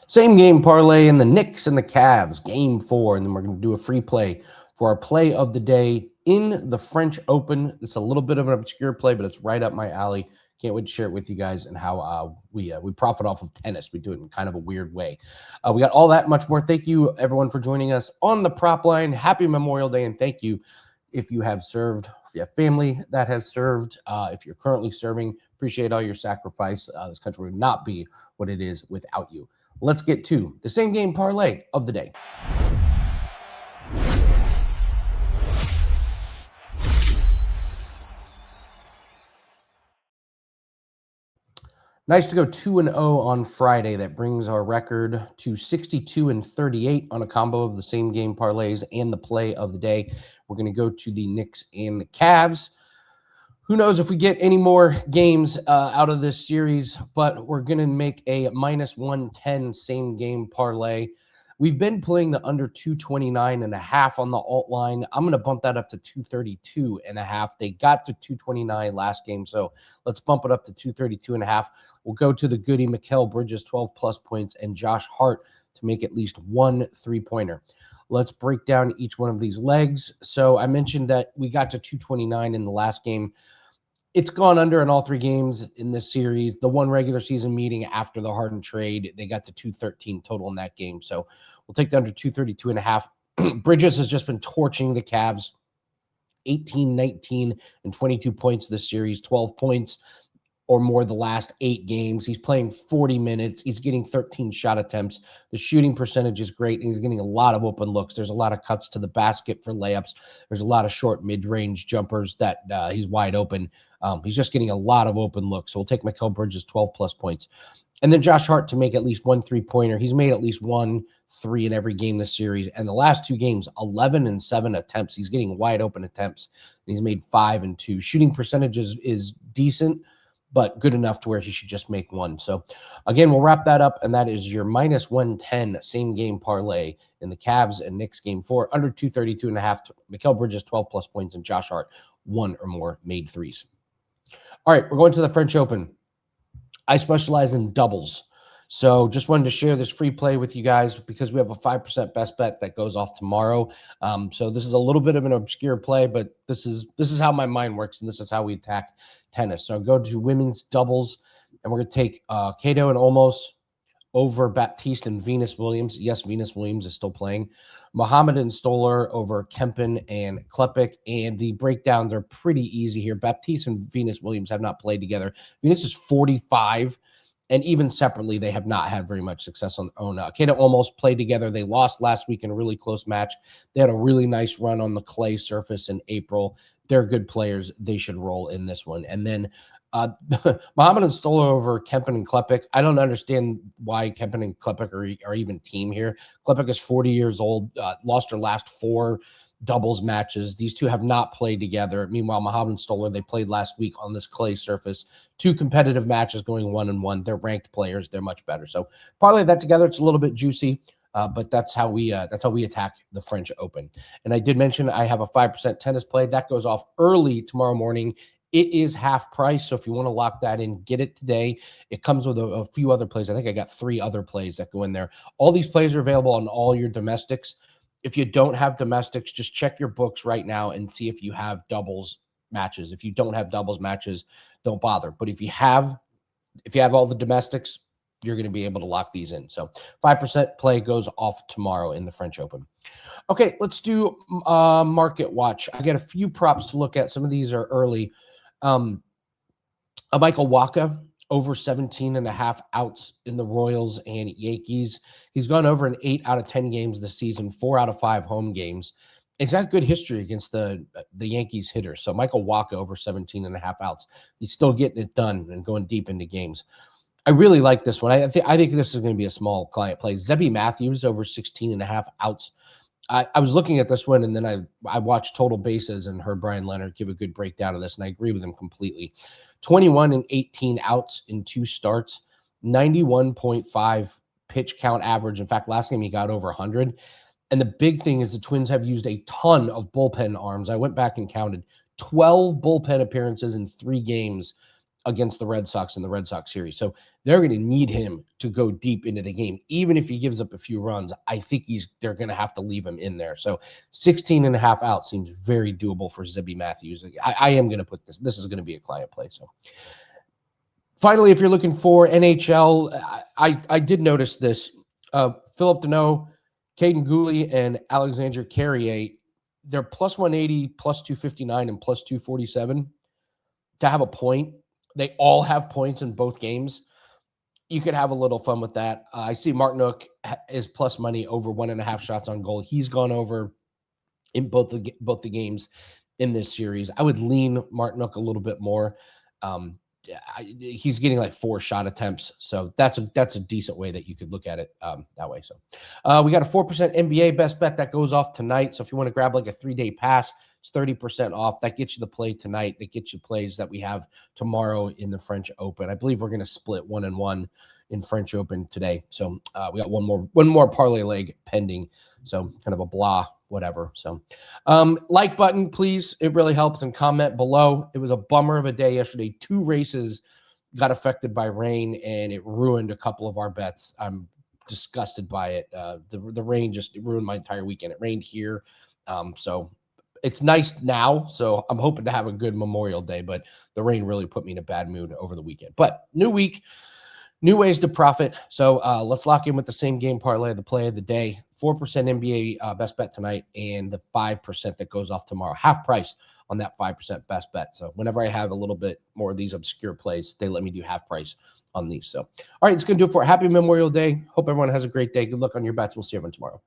Same game parlay in the Knicks and the Cavs, game 4. And then we're going to do a free play for our play of the day in the French Open. It's a little bit of an obscure play, but it's right up my alley. Can't wait to share it with you guys and how we profit off of tennis. We do it in kind of a weird way. We got all that much more. Thank you, everyone, for joining us on the prop line. Happy Memorial Day, and thank you if you have served, if you have family that has served, if you're currently serving. Appreciate all your sacrifice. This country would not be what it is without you. Let's get to the same game parlay of the day. Nice to go 2-0 on Friday. That brings our record to 62-38 on a combo of the same game parlays and the play of the day. We're going to go to the Knicks and the Cavs. Who knows if we get any more games out of this series, but we're going to make a -110 same game parlay. We've been playing the under 229.5 on the alt line. I'm going to bump that up to 232.5. They got to 229 last game, so let's bump it up to 232.5. We'll go to the goodie Mikal Bridges, 12 plus points, and Josh Hart to make at least one three-pointer. Let's break down each one of these legs. So I mentioned that we got to 229 in the last game. It's gone under in all three games in this series. The one regular season meeting after the Harden trade, they got to 213 total in that game. So we'll take the under 232.5. Bridges has just been torching the Cavs. 18, 19, and 22 points this series, 12 points or more the last 8 games. He's playing 40 minutes. He's getting 13 shot attempts. The shooting percentage is great, and he's getting a lot of open looks. There's a lot of cuts to the basket for layups. There's a lot of short mid-range jumpers that he's wide open. He's just getting a lot of open looks. So we'll take Mikal Bridges, 12-plus points. And then Josh Hart to make at least one three-pointer. He's made at least 1 3 in every game this series. And the last 2 games, 11 and 7 attempts. He's getting wide open attempts. And he's made 5 and 2. Shooting percentage is decent, but good enough to where he should just make 1. So, again, we'll wrap that up, and that is your -110 same-game parlay in the Cavs and Knicks game 4, under 232.5. Mikal Bridges, 12-plus points, and Josh Hart, 1 or more made threes. All right, we're going to the French Open. I specialize in doubles. So just wanted to share this free play with you guys because we have a 5% best bet that goes off tomorrow. So this is a little bit of an obscure play, but this is how my mind works, and this is how we attack tennis. So go to women's doubles, and we're going to take Cato and Olmos over Baptiste and Venus Williams. Yes, Venus Williams is still playing. Muhammad and Stoller over Kempen and Klepek. And the breakdowns are pretty easy here. Baptiste and Venus Williams have not played together. Venus is 45. And even separately, they have not had very much success on their own. Cato almost played together. They lost last week in a really close match. They had a really nice run on the clay surface in April. They're good players. They should roll in this one. And then Muhammad and Stoller over Kempen and Klepek. I don't understand why Kempen and Klepek are even team here. Klepek is 40 years old, lost her last 4 doubles matches. These two have not played together. Meanwhile, Muhammad and Stoller, they played last week on this clay surface. 2 competitive matches going 1-1. They're ranked players. They're much better. So parlay that together. It's a little bit juicy, but that's how we attack the French Open. And I did mention I have a 5% tennis play that goes off early tomorrow morning. It is half price, so if you want to lock that in, get it today. It comes with a few other plays. I think I got 3 other plays that go in there. All these plays are available on all your domestics. If you don't have domestics, just check your books right now and see if you have doubles matches. If you don't have doubles matches, don't bother. But if you have all the domestics, you're going to be able to lock these in. So 5% play goes off tomorrow in the French Open. Okay, let's do Market Watch. I got a few props to look at. Some of these are early. Michael Wacha over 17.5 outs in the Royals and Yankees. He's gone over in 8 out of 10 games this season, 4 out of 5 home games. He's got good history against the Yankees hitters. So Michael Wacha over 17.5 outs. He's still getting it done and going deep into games. I really like this one. I think this is going to be a small client play. Zebby Matthews over 16.5 outs. I was looking at this one, and then I watched Total Bases and heard Brian Leonard give a good breakdown of this, and I agree with him completely. 21 and 18 outs in 2 starts, 91.5 pitch count average. In fact, last game he got over 100. And the big thing is the Twins have used a ton of bullpen arms. I went back and counted 12 bullpen appearances in 3 games against the Red Sox in the Red Sox series. So they're going to need him to go deep into the game. Even if he gives up a few runs, I think they're going to have to leave him in there. So 16.5 out seems very doable for Zibby Matthews. I am going to put this. This is going to be a client play. So finally, if you're looking for NHL, I did notice this. Philip Deneau, Caden Gooley, and Alexandre Carrier, they're plus 180, plus 259, and plus 247 to have a point. They all have points in both games. You could have a little fun with that. I see Martinook is plus money over 1.5 shots on goal. He's gone over in both the games in this series. I would lean Martinook a little bit more. He's getting like 4 shot attempts, so that's a decent way that you could look at it that way. So we got a 4% NBA best bet that goes off tonight. So if you want to grab like a 3-day pass, it's 30% off. That gets you the play tonight. That gets you plays that we have tomorrow in the French Open. I believe we're going to split 1-1 in French Open today. So we got one more parlay leg pending. So kind of a blah, whatever. So like button, please. It really helps, and comment below. It was a bummer of a day yesterday. 2 races got affected by rain, and it ruined a couple of our bets. I'm disgusted by it. The rain just ruined my entire weekend. It rained here. So it's nice now. So I'm hoping to have a good Memorial Day, but the rain really put me in a bad mood over the weekend. But new week, new ways to profit. So let's lock in with the same game parlay, the play of the day. 4% NBA best bet tonight, and the 5% that goes off tomorrow. Half price on that 5% best bet. So whenever I have a little bit more of these obscure plays, they let me do half price on these. So, all right, it's going to do it for it. Happy Memorial Day. Hope everyone has a great day. Good luck on your bets. We'll see everyone tomorrow.